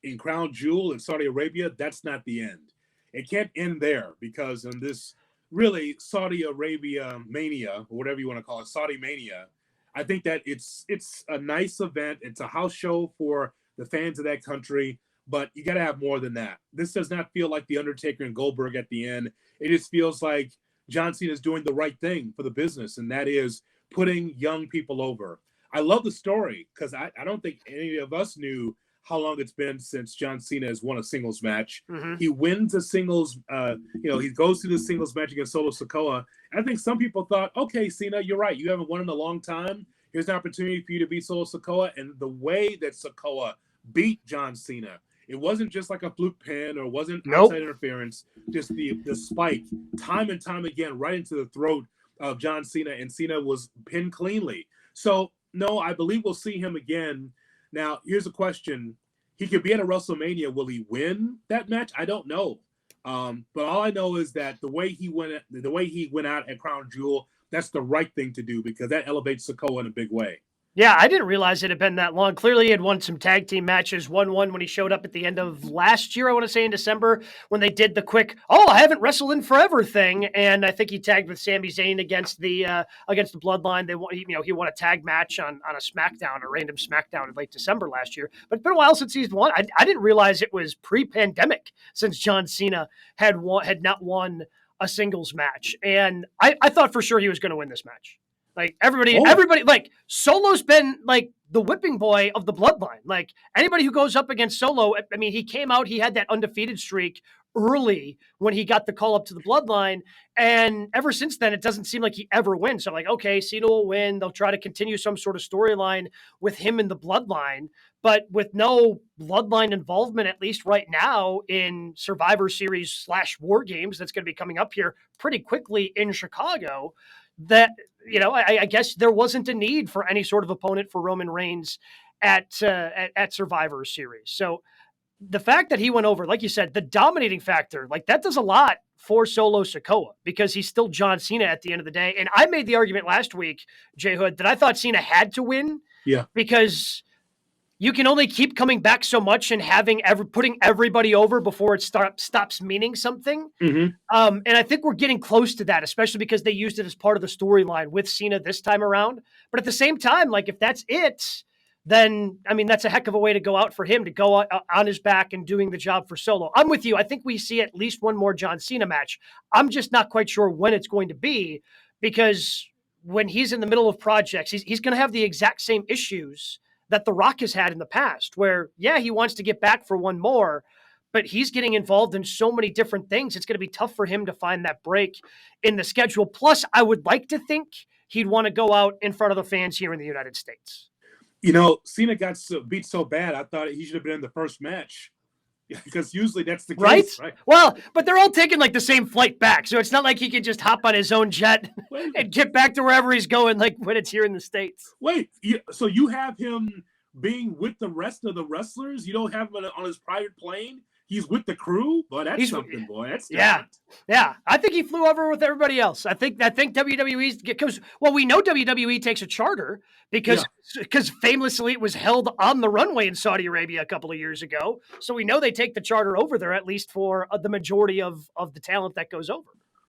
in Crown Jewel in Saudi Arabia, that's not the end. It can't end there because in this really Saudi Arabia mania, or whatever you want to call it, Saudi mania, I think that it's a nice event. It's a house show for the fans of that country, but you got to have more than that. This does not feel like The Undertaker and Goldberg at the end. It just feels like John Cena is doing the right thing for the business, and that is putting young people over. I love the story because I don't think any of us knew how long it's been since John Cena has won a singles match. Mm-hmm. He wins a singles, he goes through the singles match against Solo Sikoa. I think some people thought, okay, Cena, you're right. You haven't won in a long time. Here's an opportunity for you to beat Solo Sikoa. And the way that Sikoa beat John Cena, it wasn't just like a fluke pin or wasn't outside interference, just the spike time and time again right into the throat of John Cena, and Cena was pinned cleanly. So, no, I believe we'll see him again. Now, here's a question. He could be at a WrestleMania. Will he win that match? I don't know. But all I know is that the way he went out at Crown Jewel, that's the right thing to do because that elevates Sikoa in a big way. Yeah, I didn't realize it had been that long. Clearly, he had won some tag team matches, won one when he showed up at the end of last year, I want to say in December, when they did the quick, I haven't wrestled in forever thing. And I think he tagged with Sami Zayn against the Bloodline. He won a tag match on a SmackDown, a random SmackDown in late December last year. But it's been a while since he's won. I didn't realize it was pre-pandemic since John Cena had not won a singles match. And I thought for sure he was going to win this match. Like everybody, like Solo's been like the whipping boy of the Bloodline. Like anybody who goes up against Solo, I mean, he came out, he had that undefeated streak early when he got the call up to the Bloodline. And ever since then, it doesn't seem like he ever wins. So I'm like, okay, Cena will win. They'll try to continue some sort of storyline with him in the Bloodline, but with no Bloodline involvement, at least right now in Survivor Series / War Games, that's going to be coming up here pretty quickly in Chicago. That, I guess there wasn't a need for any sort of opponent for Roman Reigns at Survivor Series. So the fact that he went over, like you said, the dominating factor, like that does a lot for Solo Sikoa because he's still John Cena at the end of the day. And I made the argument last week, Jay Hood, that I thought Cena had to win. Yeah. Because you can only keep coming back so much and putting everybody over before it stops meaning something. Mm-hmm. And I think we're getting close to that, especially because they used it as part of the storyline with Cena this time around. But at the same time, like if that's it, then, I mean, that's a heck of a way to go out for him to go on his back and doing the job for Solo. I'm with you. I think we see at least one more John Cena match. I'm just not quite sure when it's going to be because when he's in the middle of projects, he's going to have the exact same issues that The Rock has had in the past where, he wants to get back for one more, but he's getting involved in so many different things. It's going to be tough for him to find that break in the schedule. Plus, I would like to think he'd want to go out in front of the fans here in the United States. Cena got beat so bad, I thought he should have been in the first match. Because usually that's the case, right? Well, but they're all taking like the same flight back, so it's not like he can just hop on his own jet and get back to wherever he's going, like when it's here in the States. Wait, so you have him being with the rest of the wrestlers? You don't have him on his private plane? He's with the crew? Boy, that's something, boy. That's different. Yeah. I think he flew over with everybody else. I think WWE's because we know WWE takes a charter because famously it was held on the runway in Saudi Arabia a couple of years ago. So we know they take the charter over there at least for the majority of the talent that goes over.